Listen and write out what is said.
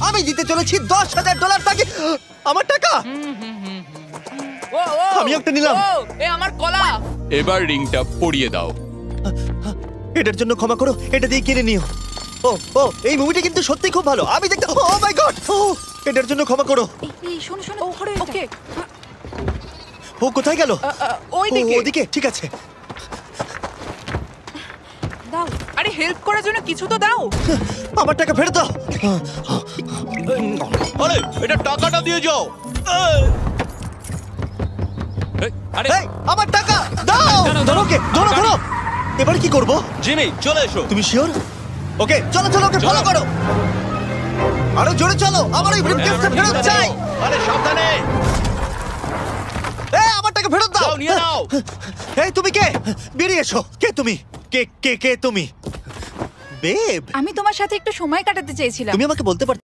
আমি দিতে চলেছি $10,000 তাকে। আমার টাকা ও ও আমি একটা নিলাম। ও, এ আমার কলা। এবার রিংটা পরিয়ে দাও। এটার জন্য ক্ষমা করো, এটা দিয়ে কিনে নিও। ও ও এই মুভিটা কিন্তু সত্যি খুব ভালো, আমি দেখতে। ও মাই গড, ও এটার জন্য ক্ষমা করো। এই শোনো শোনো ধরো এটা। ওকে ও কোথায় গেল? ওই ও, দিকে। ওদিকে, ঠিক আছে। দাও। আরে হেল্প করার জন্য কিছু তো দাও। আমার টাকা ফেরত দাও। আরে এটা টাকাটা দিয়ে যাও। আরে এই, আমার টাকা দাও। দাঁড়াও, ধরো ওকে, ধরো ধরো। এবার কি করব? জিমি চলে এসো। তুমি শিওর? ওকে চলো চলো, ওকে ফলো করো। আরো জোরে চলো, আমার ওই ব্রিফকেসটা ফেরত চাই। আরে সাবধানে। এই আমার টাকা ফেরত দাও। যাও নিয়ে নাও। এই তুমি কে? বেরিয়ে এসো। কে তুমি? কে কে কে তুমি? বেব, আমি তোমার সাথে একটু সময় কাটাতে চেয়েছিলাম। তুমি আমাকে বলতে পারো